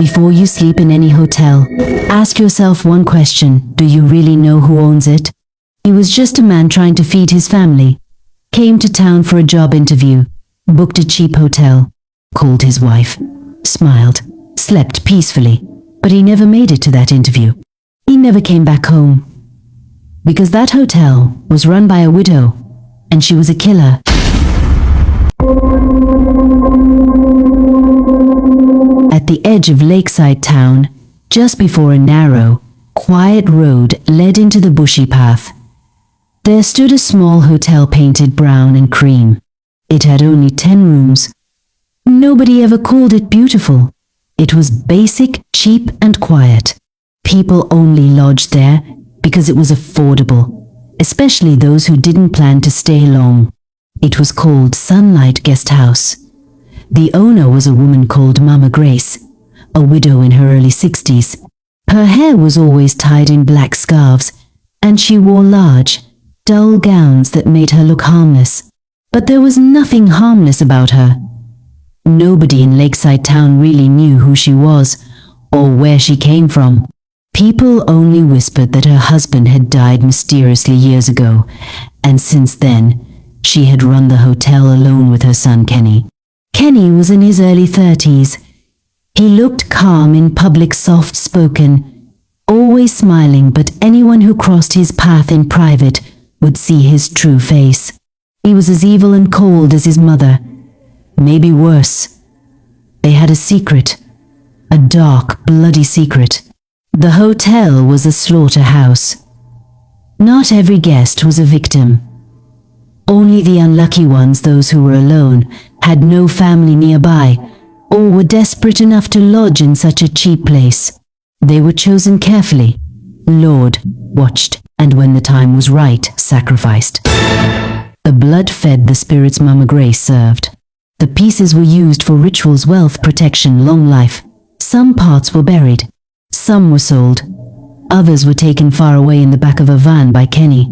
Before you sleep in any hotel, ask yourself one question: do you really know who owns it? He was just a man trying to feed his family. Came to town for a job interview, booked a cheap hotel, called his wife, smiled, slept peacefully, but he never made it to that interview. He never came back home. Because that hotel was run by a widow, and she was a killer. At the edge of Lakeside Town, just before a narrow, quiet road led into the bushy path, there stood a small hotel painted brown and cream. It had only 10 rooms. Nobody ever called it beautiful. It was basic, cheap, and quiet. People only lodged there because it was affordable, especially those who didn't plan to stay long. It was called Sunlight Guest House. The owner was a woman called Mama Grace, a widow in her early 60s. Her hair was always tied in black scarves, and she wore large, dull gowns that made her look harmless. But there was nothing harmless about her. Nobody in Lakeside Town really knew who she was or where she came from. People only whispered that her husband had died mysteriously years ago, and since then, she had run the hotel alone with her son Kenny. Kenny was in his early 30s. He looked calm in public, soft-spoken, always smiling, but anyone who crossed his path in private would see his true face. He was as evil and cold as his mother, maybe worse. They had a secret, a dark, bloody secret. The hotel was a slaughterhouse. Not every guest was a victim. Only the unlucky ones, those who were alone, had no family nearby, or were desperate enough to lodge in such a cheap place. They were chosen carefully, lured, watched, and when the time was right, sacrificed. The blood fed the spirits Mama Grace served. The pieces were used for rituals, wealth, protection, long life. Some parts were buried. Some were sold. Others were taken far away in the back of a van by Kenny.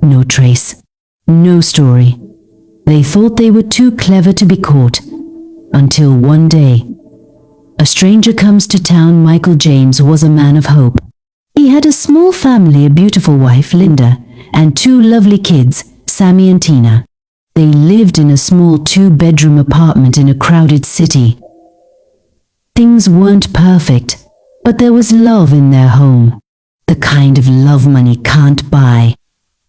No trace. No story. They thought they were too clever to be caught. Until one day, a stranger comes to town. Michael James was a man of hope. He had a small family, a beautiful wife, Linda, and 2 lovely kids, Sammy and Tina. They lived in a small 2-bedroom apartment in a crowded city. Things weren't perfect, but there was love in their home. The kind of love money can't buy.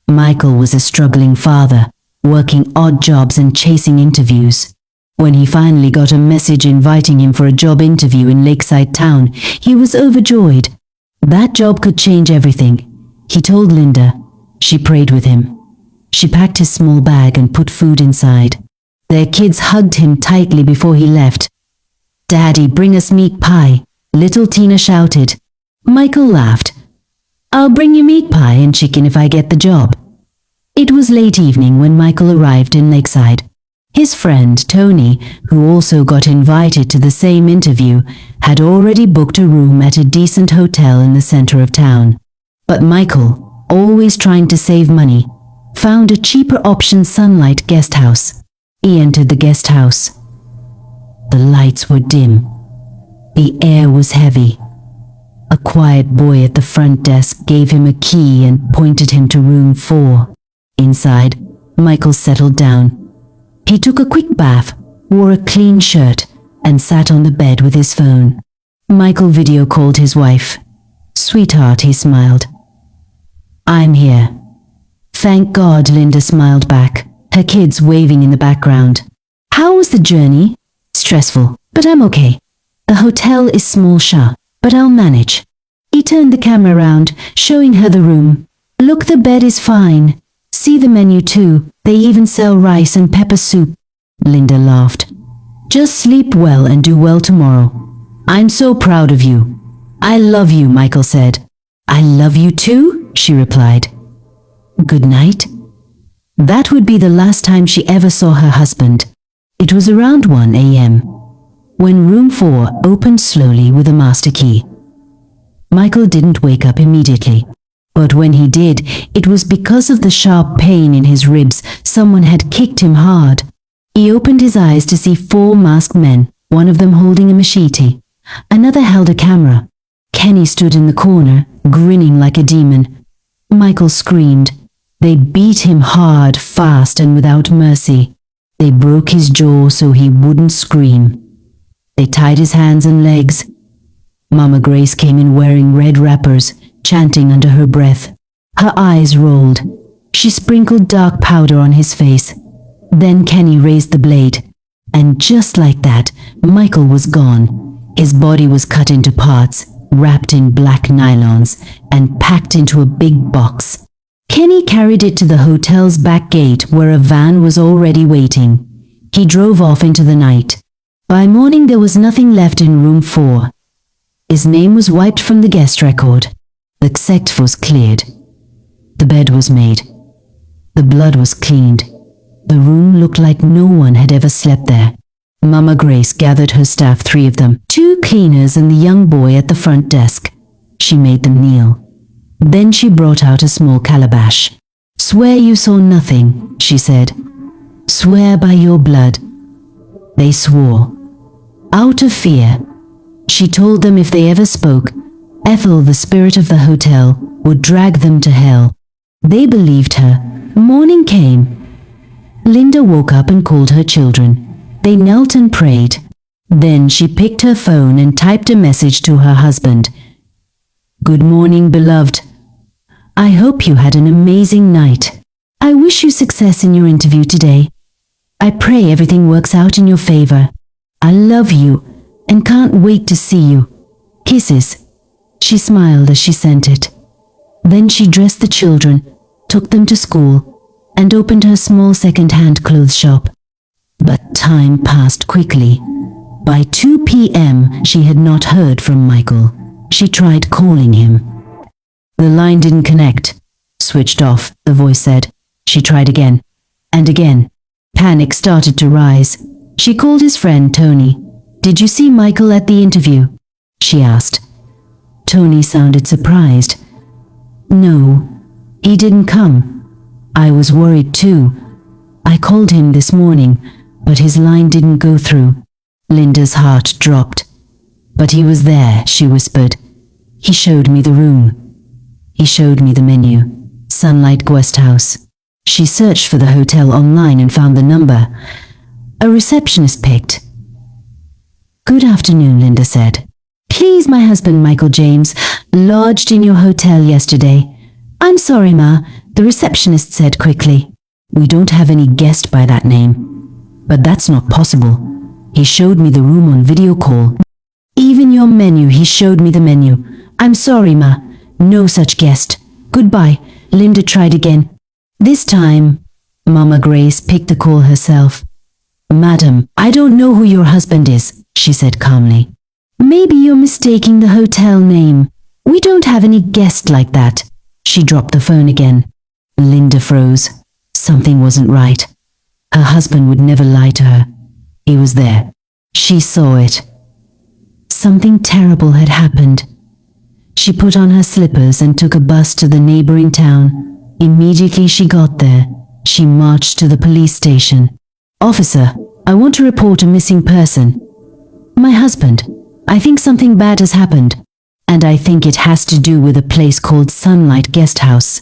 Michael was a struggling father, working odd jobs and chasing interviews. When he finally got a message inviting him for a job interview in Lakeside Town, he was overjoyed. That job could change everything. He told Linda. She prayed with him. She packed his small bag and put food inside. Their kids hugged him tightly before he left. "Daddy, bring us meat pie," little Tina shouted. Michael laughed. "I'll bring you meat pie and chicken if I get the job." It was late evening when Michael arrived in Lakeside. His friend, Tony, who also got invited to the same interview, had already booked a room at a decent hotel in the center of town. But Michael, always trying to save money, found a cheaper option, Sunlight Guest House. He entered the guest house. The lights were dim. The air was heavy. A quiet boy at the front desk gave him a key and pointed him to room 4. Inside, Michael settled down. He took a quick bath, wore a clean shirt, and sat on the bed with his phone. Michael video called his wife. "Sweetheart," he smiled. "I'm here." "Thank God," Linda smiled back, her kids waving in the background. "How was the journey?" "Stressful, but I'm okay. The hotel is small, but I'll manage." He turned the camera around, showing her the room. "Look, the bed is fine. See the menu too. They even sell rice and pepper soup." Linda laughed. "Just sleep well and do well tomorrow. I'm so proud of you." "I love you," Michael said. "I love you too," she replied. "Good night." That would be the last time she ever saw her husband. It was around 1 a.m. when room 4 opened slowly with a master key. Michael didn't wake up immediately, but when he did, it was because of the sharp pain in his ribs. Someone had kicked him hard. He opened his eyes to see 4 masked men, one of them holding a machete. Another held a camera. Kenny stood in the corner, grinning like a demon. Michael screamed. They beat him hard, fast, and without mercy. They broke his jaw so he wouldn't scream. They tied his hands and legs. Mama Grace came in wearing red wrappers, chanting under her breath. Her eyes rolled. She sprinkled dark powder on his face. Then Kenny raised the blade. And just like that, Michael was gone. His body was cut into parts, wrapped in black nylons, and packed into a big box. Kenny carried it to the hotel's back gate where a van was already waiting. He drove off into the night. By morning there was nothing left in room 4. His name was wiped from the guest record. The sect was cleared. The bed was made. The blood was cleaned. The room looked like no one had ever slept there. Mama Grace gathered her staff, 3 of them, 2 cleaners and the young boy at the front desk. She made them kneel. Then she brought out a small calabash. "Swear you saw nothing," she said. "Swear by your blood." They swore. Out of fear, she told them if they ever spoke, Ethel, the spirit of the hotel, would drag them to hell. They believed her. Morning came. Linda woke up and called her children. They knelt and prayed. Then she picked her phone and typed a message to her husband. "Good morning, beloved. I hope you had an amazing night. I wish you success in your interview today. I pray everything works out in your favor. I love you and can't wait to see you. Kisses." She smiled as she sent it. Then she dressed the children, took them to school, and opened her small second-hand clothes shop. But time passed quickly. By 2 p.m., she had not heard from Michael. She tried calling him. The line didn't connect. "Switched off," the voice said. She tried again, and again. Panic started to rise. She called his friend, Tony. "Did you see Michael at the interview?" she asked. Tony sounded surprised. "No, he didn't come. I was worried too. I called him this morning, but his line didn't go through." Linda's heart dropped. "But he was there," she whispered. "He showed me the room. He showed me the menu. Sunlight Guest House." She searched for the hotel online and found the number. A receptionist picked. "Good afternoon," Linda said. "Please, my husband, Michael James, lodged in your hotel yesterday." "I'm sorry, Ma," the receptionist said quickly. "We don't have any guest by that name." "But that's not possible. He showed me the room on video call." "Even your menu, he showed me the menu. I'm sorry, Ma. No such guest. Goodbye." Linda tried again. This time, Mama Grace picked the call herself. "Madam, I don't know who your husband is," she said calmly. "Maybe you're mistaking the hotel name. We don't have any guest like that." She dropped the phone again. Linda froze. Something wasn't right. Her husband would never lie to her. He was there. She saw it. Something terrible had happened. She put on her slippers and took a bus to the neighboring town. Immediately she got there, she marched to the police station. "Officer, I want to report a missing person. My husband. I think something bad has happened. And I think it has to do with a place called Sunlight Guest House."